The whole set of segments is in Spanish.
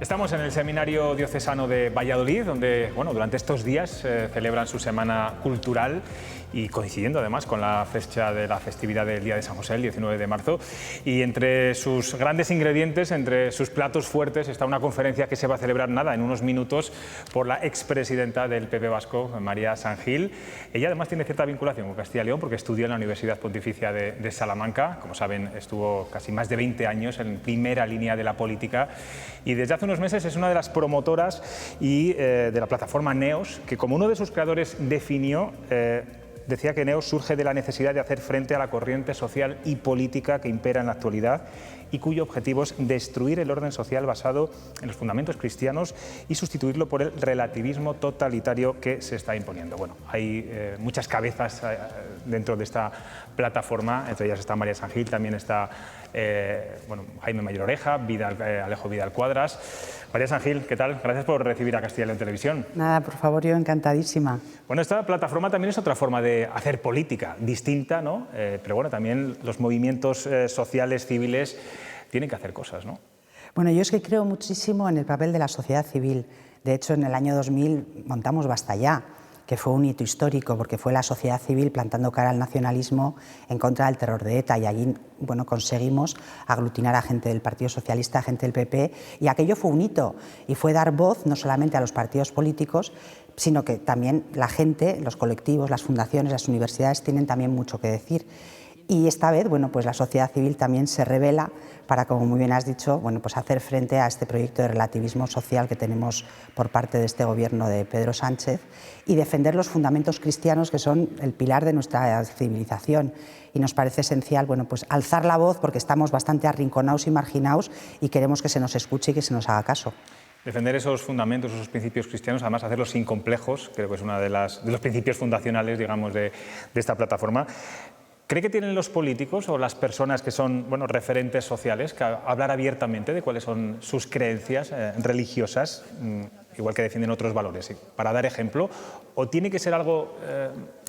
Estamos en el Seminario Diocesano de Valladolid, donde durante estos días celebran su semana cultural y coincidiendo además con la fecha de la festividad del Día de San José, el 19 de marzo. Y entre sus grandes ingredientes, entre sus platos fuertes, está una conferencia que se va a celebrar en unos minutos por la expresidenta del PP vasco, María Sangil. Ella además tiene cierta vinculación con Castilla y León porque estudió en la Universidad Pontificia de Salamanca. Como saben, estuvo casi más de 20 años en primera línea de la política y desde hace unos meses es una de las promotoras y de la plataforma NEOS, que como uno de sus creadores definió, decía que NEOS surge de la necesidad de hacer frente a la corriente social y política que impera en la actualidad y cuyo objetivo es destruir el orden social basado en los fundamentos cristianos y sustituirlo por el relativismo totalitario que se está imponiendo. Bueno, hay muchas cabezas dentro de esta plataforma, entre ellas está María Sangil, también está Jaime Mayor Oreja, Alejo Vidal Cuadras. María Sangil, ¿qué tal? Gracias por recibir a Castilla y León Televisión. Nada, por favor, yo encantadísima. Bueno, esta plataforma también es otra forma de hacer política, distinta, ¿no? Pero bueno, también los movimientos sociales, civiles, tienen que hacer cosas, ¿no? Bueno, yo es que creo muchísimo en el papel de la sociedad civil. De hecho, en el año 2000 montamos Basta Ya, que fue un hito histórico porque fue la sociedad civil plantando cara al nacionalismo en contra del terror de ETA y allí conseguimos aglutinar a gente del Partido Socialista, a gente del PP y aquello fue un hito y fue dar voz no solamente a los partidos políticos, sino que también la gente, los colectivos, las fundaciones, las universidades tienen también mucho que decir. Y esta vez, pues la sociedad civil también se revela para, como muy bien has dicho, hacer frente a este proyecto de relativismo social que tenemos por parte de este gobierno de Pedro Sánchez y defender los fundamentos cristianos que son el pilar de nuestra civilización. Y nos parece esencial, alzar la voz porque estamos bastante arrinconados y marginados y queremos que se nos escuche y que se nos haga caso. Defender esos fundamentos, esos principios cristianos, además hacerlos sin complejos, creo que es uno de los principios fundacionales, digamos, de esta plataforma. ¿Cree que tienen los políticos o las personas que son referentes sociales que hablar abiertamente de cuáles son sus creencias religiosas, igual que defienden otros valores, para dar ejemplo, o tiene que ser algo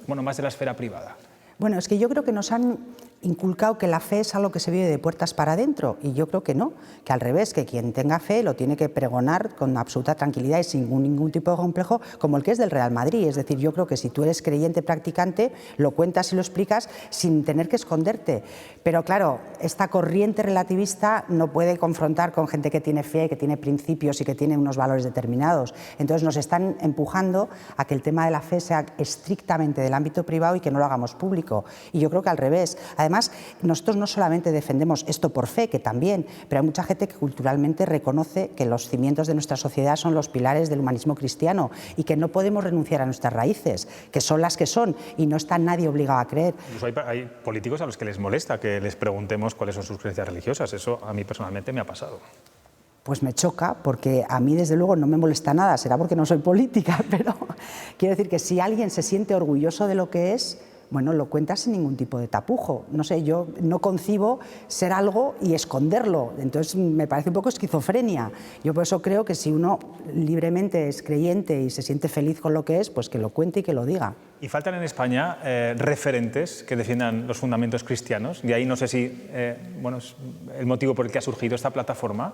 más de la esfera privada? Bueno, es que yo creo que nos han inculcado que la fe es algo que se vive de puertas para adentro y yo creo que no, que al revés, que quien tenga fe lo tiene que pregonar con absoluta tranquilidad y sin ningún tipo de complejo, como el que es del Real Madrid. Es decir, yo creo que si tú eres creyente practicante, lo cuentas y lo explicas sin tener que esconderte. Pero claro, esta corriente relativista no puede confrontar con gente que tiene fe, que tiene principios y que tiene unos valores determinados. Entonces nos están empujando a que el tema de la fe sea estrictamente del ámbito privado y que no lo hagamos público. Y yo creo que al revés. Además, nosotros no solamente defendemos esto por fe, que también, pero hay mucha gente que culturalmente reconoce que los cimientos de nuestra sociedad son los pilares del humanismo cristiano y que no podemos renunciar a nuestras raíces, que son las que son y no está nadie obligado a creer. Incluso hay políticos a los que les molesta que les preguntemos cuáles son sus creencias religiosas. Eso a mí personalmente me ha pasado. Pues me choca, porque a mí desde luego no me molesta nada, será porque no soy política, pero quiero decir que si alguien se siente orgulloso de lo que es, lo cuenta sin ningún tipo de tapujo. No sé, yo no concibo ser algo y esconderlo. Entonces me parece un poco esquizofrenia. Yo por eso creo que si uno libremente es creyente y se siente feliz con lo que es, pues que lo cuente y que lo diga. Y faltan en España referentes que defiendan los fundamentos cristianos. Y ahí no sé si es el motivo por el que ha surgido esta plataforma.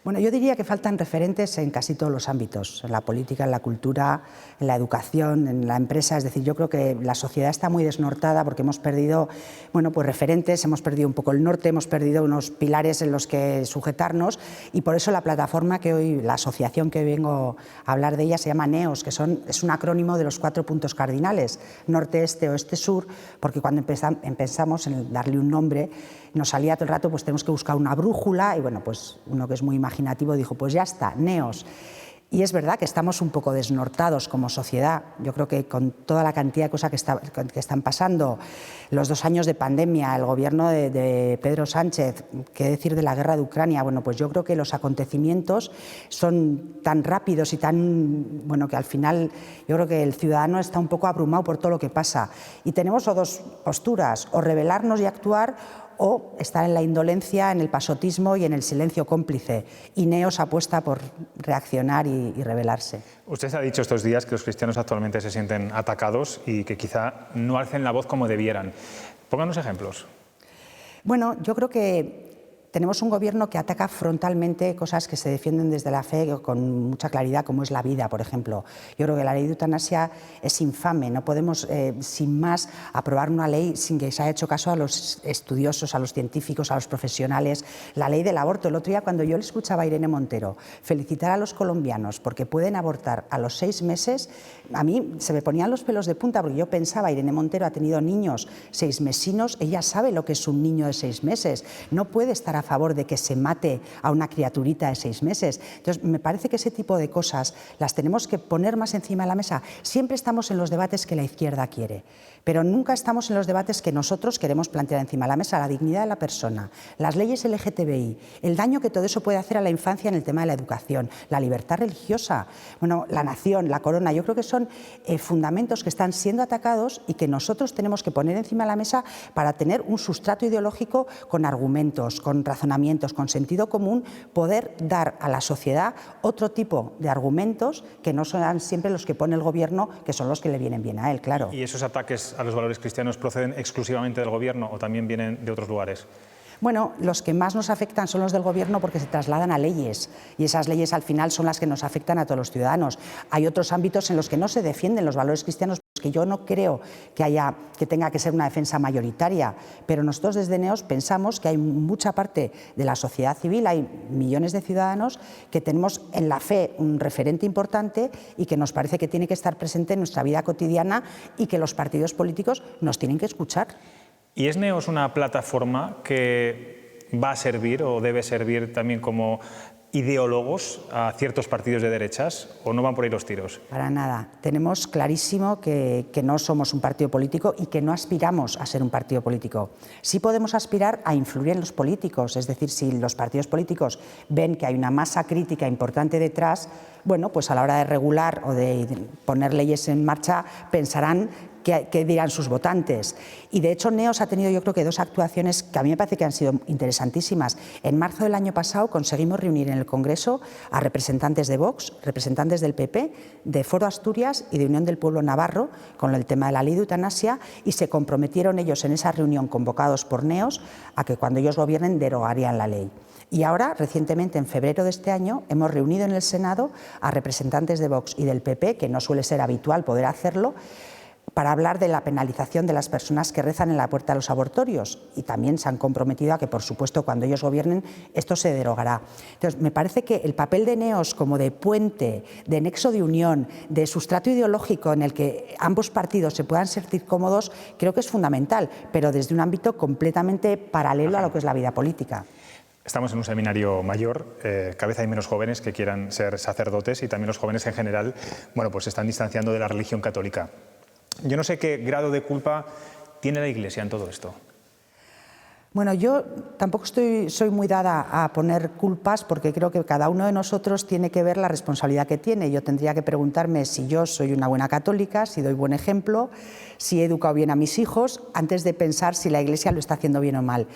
Bueno, yo diría que faltan referentes en casi todos los ámbitos, en la política, en la cultura, en la educación, en la empresa. Es decir, yo creo que la sociedad está muy desnortada porque hemos perdido referentes, hemos perdido un poco el norte, hemos perdido unos pilares en los que sujetarnos y por eso la plataforma que hoy, la asociación que hoy vengo a hablar de ella se llama NEOS, que es un acrónimo de los 4 puntos cardinales, norte, este, oeste, sur, porque cuando empezamos en darle un nombre nos salía todo el rato, tenemos que buscar una brújula y uno que es muy imaginativo dijo, pues ya está, NEOS. Y es verdad que estamos un poco desnortados como sociedad. Yo creo que con toda la cantidad de cosas que están pasando, los 2 años de pandemia, el gobierno de Pedro Sánchez, qué decir de la guerra de Ucrania, pues yo creo que los acontecimientos son tan rápidos y tan, que al final yo creo que el ciudadano está un poco abrumado por todo lo que pasa. Y tenemos dos posturas, o rebelarnos y actuar, o estar en la indolencia, en el pasotismo y en el silencio cómplice. Y NEOS apuesta por reaccionar y rebelarse. Usted ha dicho estos días que los cristianos actualmente se sienten atacados y que quizá no alcen la voz como debieran. Pónganos ejemplos. Bueno, yo creo que tenemos un gobierno que ataca frontalmente cosas que se defienden desde la fe con mucha claridad, como es la vida, por ejemplo. Yo creo que la ley de eutanasia es infame. No podemos, sin más, aprobar una ley sin que se haya hecho caso a los estudiosos, a los científicos, a los profesionales. La ley del aborto. El otro día, cuando yo le escuchaba a Irene Montero felicitar a los colombianos porque pueden abortar a los 6 meses, a mí se me ponían los pelos de punta, porque yo pensaba, Irene Montero ha tenido niños 6-mesinos, ella sabe lo que es un niño de 6 meses. No puede estar a favor de que se mate a una criaturita de 6 meses. Entonces, me parece que ese tipo de cosas las tenemos que poner más encima de la mesa. Siempre estamos en los debates que la izquierda quiere, pero nunca estamos en los debates que nosotros queremos plantear encima de la mesa: la dignidad de la persona, las leyes LGTBI, el daño que todo eso puede hacer a la infancia en el tema de la educación, la libertad religiosa, bueno, la nación, la corona. Yo creo que son fundamentos que están siendo atacados y que nosotros tenemos que poner encima de la mesa para tener un sustrato ideológico con argumentos, con razonamientos, con sentido común, poder dar a la sociedad otro tipo de argumentos que no son siempre los que pone el gobierno, que son los que le vienen bien a él, claro. ¿Y esos ataques a los valores cristianos proceden exclusivamente del gobierno o también vienen de otros lugares? Bueno, los que más nos afectan son los del gobierno porque se trasladan a leyes y esas leyes al final son las que nos afectan a todos los ciudadanos. Hay otros ámbitos en los que no se defienden los valores cristianos, que yo no creo que tenga que ser una defensa mayoritaria, pero nosotros desde NEOS pensamos que hay mucha parte de la sociedad civil, hay millones de ciudadanos que tenemos en la fe un referente importante y que nos parece que tiene que estar presente en nuestra vida cotidiana y que los partidos políticos nos tienen que escuchar. ¿Y es NEOS una plataforma que va a servir o debe servir también como ideólogos a ciertos partidos de derechas, o no van por ahí los tiros? Para nada. Tenemos clarísimo que no somos un partido político y que no aspiramos a ser un partido político. Sí podemos aspirar a influir en los políticos, es decir, si los partidos políticos ven que hay una masa crítica importante detrás, bueno, pues a la hora de regular o de poner leyes en marcha pensarán qué dirán sus votantes. Y de hecho NEOS ha tenido, yo creo que 2 actuaciones que a mí me parece que han sido interesantísimas. En marzo del año pasado conseguimos reunir en el Congreso a representantes de Vox, representantes del PP, de Foro Asturias y de Unión del Pueblo Navarro con el tema de la ley de eutanasia, y se comprometieron ellos en esa reunión, convocados por NEOS, a que cuando ellos gobiernen derogarían la ley. Y ahora, recientemente, en febrero de este año, hemos reunido en el Senado a representantes de Vox y del PP, que no suele ser habitual poder hacerlo, para hablar de la penalización de las personas que rezan en la puerta de los abortorios, y también se han comprometido a que, por supuesto, cuando ellos gobiernen, esto se derogará. Entonces, me parece que el papel de NEOS como de puente, de nexo de unión, de sustrato ideológico en el que ambos partidos se puedan sentir cómodos, creo que es fundamental, pero desde un ámbito completamente paralelo a lo que es la vida política. Estamos en un seminario mayor, cada vez hay menos jóvenes que quieran ser sacerdotes, y también los jóvenes en general, bueno, pues se están distanciando de la religión católica. Yo no sé qué grado de culpa tiene la Iglesia en todo esto. Bueno, yo tampoco soy muy dada a poner culpas, porque creo que cada uno de nosotros tiene que ver la responsabilidad que tiene. Yo tendría que preguntarme si yo soy una buena católica, si doy buen ejemplo, si he educado bien a mis hijos, antes de pensar si la Iglesia lo está haciendo bien o mal.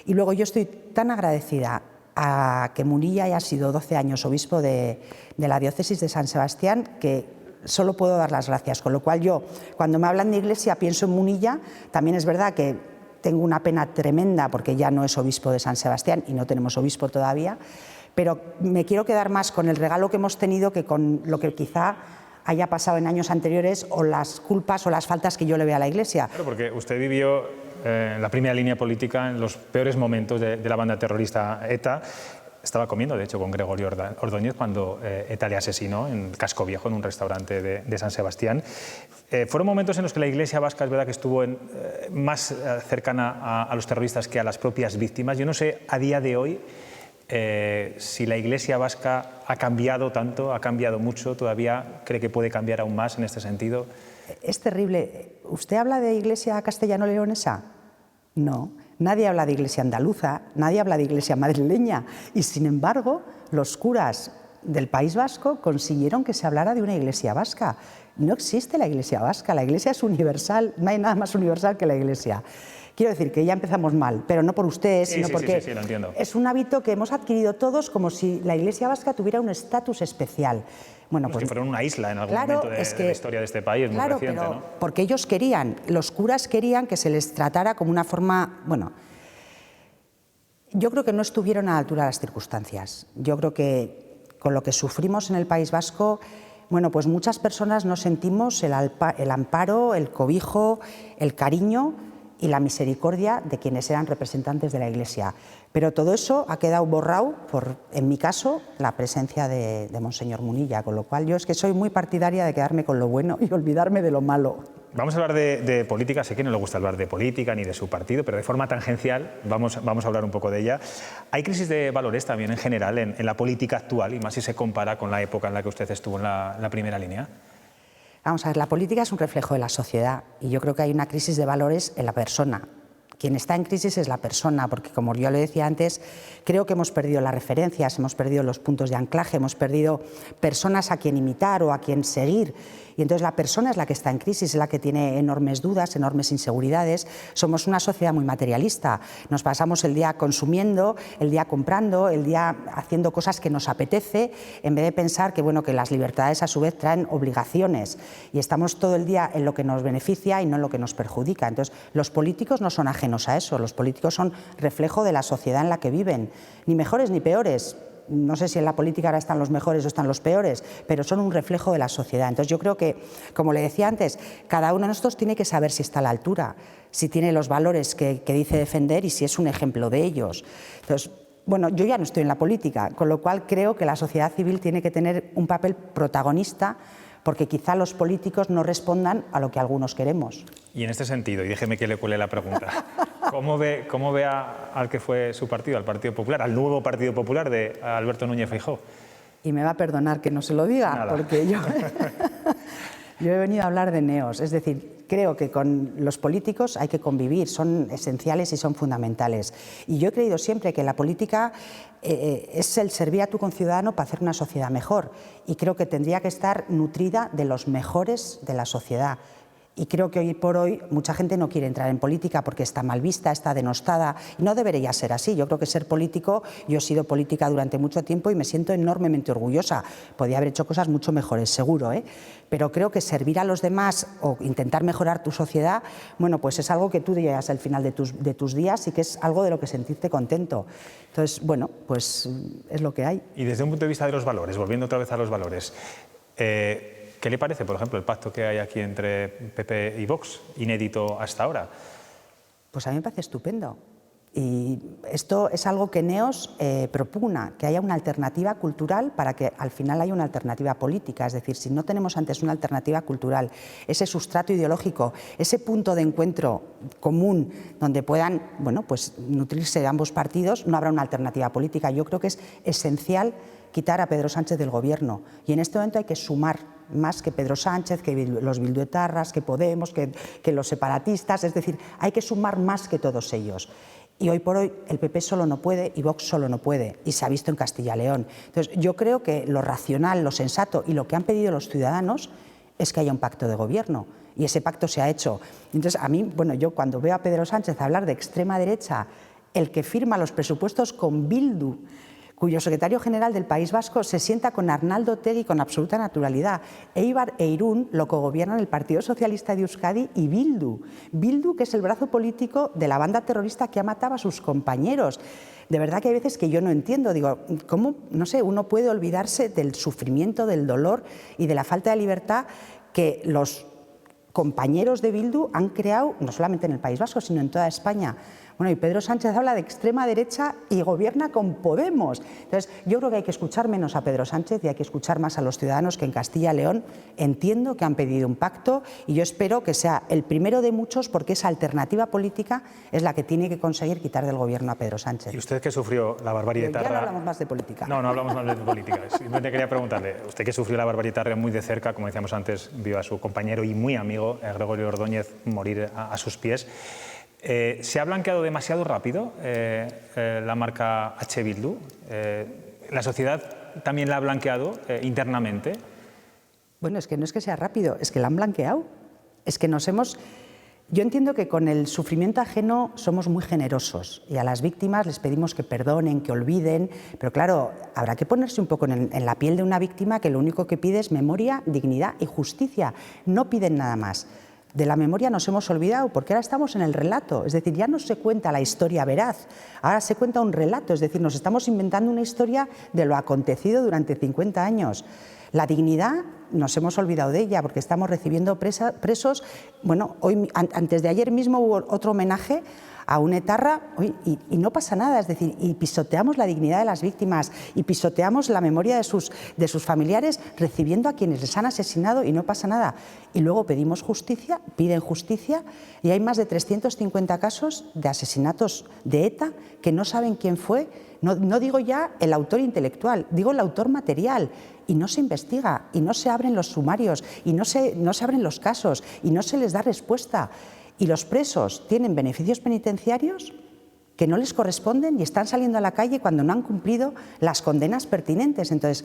Y luego yo estoy tan agradecida a que Munilla haya sido 12 años obispo de la diócesis de San Sebastián, que solo puedo dar las gracias, con lo cual yo, cuando me hablan de Iglesia, pienso en Munilla. También es verdad que tengo una pena tremenda porque ya no es obispo de San Sebastián y no tenemos obispo todavía, pero me quiero quedar más con el regalo que hemos tenido que con lo que quizá haya pasado en años anteriores, o las culpas o las faltas que yo le veo a la Iglesia. Claro, porque usted vivió en la primera línea política en los peores momentos de la banda terrorista ETA. Estaba comiendo, de hecho, con Gregorio Ordóñez cuando ETA le asesinó en Casco Viejo, en un restaurante de San Sebastián. Fueron momentos en los que la Iglesia vasca, es verdad que estuvo más cercana a los terroristas que a las propias víctimas. Yo no sé, a día de hoy, si la Iglesia vasca ha cambiado tanto, ha cambiado mucho, todavía cree que puede cambiar aún más en este sentido. Es terrible. ¿Usted habla de Iglesia castellano-leonesa? No. Nadie habla de Iglesia andaluza, nadie habla de Iglesia madrileña, y sin embargo los curas del País Vasco consiguieron que se hablara de una Iglesia vasca. No existe la Iglesia vasca, la Iglesia es universal, no hay nada más universal que la Iglesia. Quiero decir que ya empezamos mal, pero no por ustedes, sino porque sí, lo entiendo. Es un hábito que hemos adquirido todos, como si la Iglesia vasca tuviera un estatus especial. Bueno, pues, que fueron una isla en algún momento de la historia de este país, muy reciente, pero, ¿no? Porque ellos querían, los curas querían que se les tratara como una forma, bueno, Yo creo que no estuvieron a la altura de las circunstancias. Yo creo que con lo que sufrimos en el País Vasco, bueno, pues muchas personas no sentimos el amparo, el cobijo, el cariño y la misericordia de quienes eran representantes de la Iglesia. Pero todo eso ha quedado borrado por, en mi caso, la presencia de Monseñor Munilla, con lo cual yo es que soy muy partidaria de quedarme con lo bueno y olvidarme de lo malo. Vamos a hablar de política, sé que no le gusta hablar de política ni de su partido, pero de forma tangencial vamos a hablar un poco de ella. Hay crisis de valores también en general en la política actual, y más si se compara con la época en la que usted estuvo en la primera línea. Vamos a ver, la política es un reflejo de la sociedad y yo creo que hay una crisis de valores en la persona. Quien está en crisis es la persona, porque como yo le decía antes, creo que hemos perdido las referencias, hemos perdido los puntos de anclaje, hemos perdido personas a quien imitar o a quien seguir. Y entonces la persona es la que está en crisis, es la que tiene enormes dudas, enormes inseguridades. Somos una sociedad muy materialista. Nos pasamos el día consumiendo, el día comprando, el día haciendo cosas que nos apetece, en vez de pensar que, bueno, que las libertades a su vez traen obligaciones. Y estamos todo el día en lo que nos beneficia y no en lo que nos perjudica. Entonces los políticos no son ajenos a eso. Los políticos son reflejo de la sociedad en la que viven, ni mejores ni peores. No sé si en la política ahora están los mejores o están los peores, pero son un reflejo de la sociedad. Entonces yo creo que, como le decía antes, cada uno de nosotros tiene que saber si está a la altura, si tiene los valores que dice defender y si es un ejemplo de ellos. Entonces, bueno, yo ya no estoy en la política, con lo cual creo que la sociedad civil tiene que tener un papel protagonista, porque quizá los políticos no respondan a lo que algunos queremos. Y en este sentido, y déjeme que le cuele la pregunta, ¿cómo ve al que fue su partido, al Partido Popular, al nuevo Partido Popular de Alberto Núñez Feijóo? Y me va a perdonar que no se lo diga, Nada. porque yo he venido a hablar de neos, es decir, creo que con los políticos hay que convivir, son esenciales y son fundamentales. Y yo he creído siempre que la política es el servir a tu conciudadano para hacer una sociedad mejor. Y creo que tendría que estar nutrida de los mejores de la sociedad. Y creo que hoy por hoy mucha gente no quiere entrar en política porque está mal vista, está denostada, y no debería ser así. Yo creo que ser político, yo he sido política durante mucho tiempo y me siento enormemente orgullosa. Podía haber hecho cosas mucho mejores, seguro, pero creo que servir a los demás o intentar mejorar tu sociedad, bueno, pues es algo que tú llegas al final de tus días y que es algo de lo que sentirte contento. Entonces, bueno, pues es lo que hay. Y desde un punto de vista de los valores, volviendo otra vez a los valores, ¿qué le parece, por ejemplo, el pacto que hay aquí entre PP y Vox, inédito hasta ahora? Pues a mí me parece estupendo. Y esto es algo que NEOS propugna, que haya una alternativa cultural para que al final haya una alternativa política. Es decir, si no tenemos antes una alternativa cultural, ese sustrato ideológico, ese punto de encuentro común donde puedan, bueno, pues nutrirse de ambos partidos, no habrá una alternativa política. Yo creo que es esencial quitar a Pedro Sánchez del gobierno. Y en este momento hay que sumar más que Pedro Sánchez, que los bilduetarras, que Podemos, que los separatistas. Es decir, hay que sumar más que todos ellos. Y hoy por hoy el PP solo no puede y Vox solo no puede. Y se ha visto en Castilla y León. Entonces, yo creo que lo racional, lo sensato y lo que han pedido los ciudadanos es que haya un pacto de gobierno. Y ese pacto se ha hecho. Entonces, a mí, bueno, yo cuando veo a Pedro Sánchez hablar de extrema derecha, el que firma los presupuestos con Bildu, cuyo secretario general del País Vasco se sienta con Arnaldo Otegi con absoluta naturalidad. Eibar e Irún lo cogobiernan el Partido Socialista de Euskadi y Bildu. Bildu, que es el brazo político de la banda terrorista que ha matado a sus compañeros. De verdad que hay veces que yo no entiendo, digo, ¿cómo, no sé, uno puede olvidarse del sufrimiento, del dolor y de la falta de libertad que los compañeros de Bildu han creado, no solamente en el País Vasco, sino en toda España? Bueno, y Pedro Sánchez habla de extrema derecha y gobierna con Podemos. Entonces, yo creo que hay que escuchar menos a Pedro Sánchez y hay que escuchar más a los ciudadanos que en Castilla y León entiendo que han pedido un pacto y yo espero que sea el primero de muchos porque esa alternativa política es la que tiene que conseguir quitar del gobierno a Pedro Sánchez. ¿Y usted que sufrió la barbarie Ya no etarra? hablamos más de política. No hablamos más de política. Simplemente quería preguntarle, usted que sufrió la barbarie etarra muy de cerca, como decíamos antes, vio a su compañero y muy amigo, Gregorio Ordóñez, morir a sus pies. ¿Se ha blanqueado demasiado rápido la marca H. Bildu? ¿La sociedad también la ha blanqueado internamente? Bueno, es que no es que sea rápido, es que la han blanqueado. Es que nos hemos... Yo entiendo que con el sufrimiento ajeno somos muy generosos y a las víctimas les pedimos que perdonen, que olviden, pero claro, habrá que ponerse un poco en la piel de una víctima que lo único que pide es memoria, dignidad y justicia. No piden nada más. De la memoria nos hemos olvidado porque ahora estamos en el relato, es decir, ya no se cuenta la historia veraz, ahora se cuenta un relato, es decir, nos estamos inventando una historia de lo acontecido durante 50 años. La dignidad nos hemos olvidado de ella porque estamos recibiendo presos. Bueno, hoy, antes de ayer mismo hubo otro homenaje a un etarra y no pasa nada, es decir, y pisoteamos la dignidad de las víctimas y pisoteamos la memoria de sus familiares recibiendo a quienes les han asesinado y no pasa nada. Y luego pedimos justicia, piden justicia y hay más de 350 casos de asesinatos de ETA que no saben quién fue, no digo ya el autor intelectual, digo el autor material. Y no se investiga, y no se abren los sumarios, y no se abren los casos, y no se les da respuesta. Y los presos tienen beneficios penitenciarios que no les corresponden y están saliendo a la calle cuando no han cumplido las condenas pertinentes. Entonces,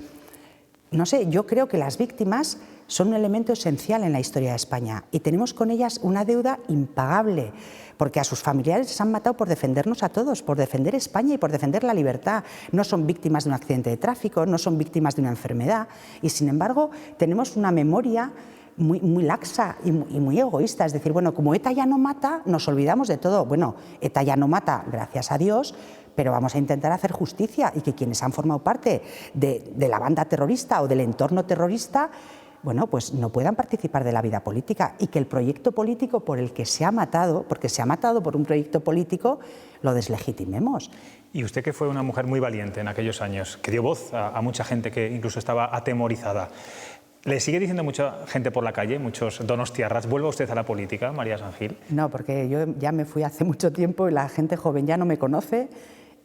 no sé, yo creo que las víctimas son un elemento esencial en la historia de España y tenemos con ellas una deuda impagable, porque a sus familiares les han matado por defendernos a todos, por defender España y por defender la libertad. No son víctimas de un accidente de tráfico, no son víctimas de una enfermedad y, sin embargo, tenemos una memoria muy laxa y muy egoísta. Es decir, bueno, como ETA ya no mata, nos olvidamos de todo. Bueno, ETA ya no mata, gracias a Dios, pero vamos a intentar hacer justicia y que quienes han formado parte de la banda terrorista o del entorno terrorista, bueno, pues no puedan participar de la vida política y que el proyecto político por el que se ha matado, porque se ha matado por un proyecto político, lo deslegitimemos. Y usted, que fue una mujer muy valiente en aquellos años, que dio voz a mucha gente que incluso estaba atemorizada, ¿le sigue diciendo mucha gente por la calle, muchos donostiarras, vuelva usted a la política, María San Gil? No, porque yo ya me fui hace mucho tiempo y la gente joven ya no me conoce.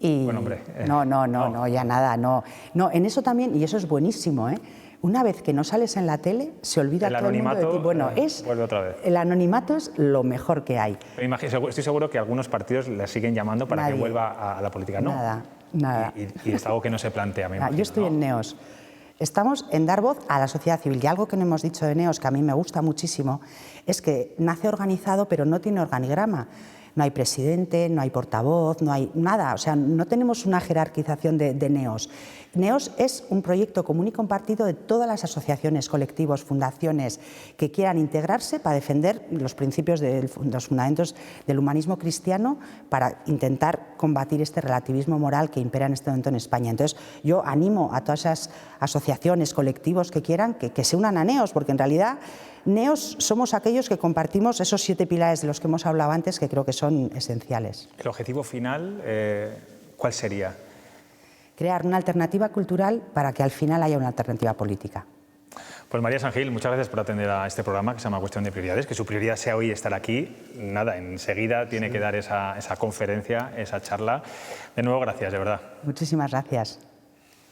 Y bueno, hombre, no, ya nada, no. No, en eso también, y eso es buenísimo, ¿eh? Una vez que no sales en la tele, se olvida todo el mundo de ti. Bueno, vuelve otra vez. El anonimato es lo mejor que hay. Estoy seguro que algunos partidos le siguen llamando para que vuelva a la política. No. Nada. Y es algo que no se plantea, me imagino. Yo estoy en NEOS. Estamos en dar voz a la sociedad civil. Y algo que no hemos dicho de NEOS, que a mí me gusta muchísimo, es que nace organizado, pero no tiene organigrama. No hay presidente, no hay portavoz, no hay nada. O sea, no tenemos una jerarquización de NEOS. NEOS es un proyecto común y compartido de todas las asociaciones, colectivos, fundaciones que quieran integrarse para defender los principios, los fundamentos del humanismo cristiano, para intentar combatir este relativismo moral que impera en este momento en España. Entonces, yo animo a todas esas asociaciones, colectivos que quieran que se unan a NEOS, porque en realidad NEOS somos aquellos que compartimos esos 7 pilares de los que hemos hablado antes, que creo que son esenciales. ¿El objetivo final cuál sería? Crear una alternativa cultural para que al final haya una alternativa política. Pues María San Gil, muchas gracias por atender a este programa que se llama Cuestión de Prioridades, que su prioridad sea hoy estar aquí. Nada, enseguida tiene que dar esa conferencia, esa charla. De nuevo, gracias, de verdad. Muchísimas gracias.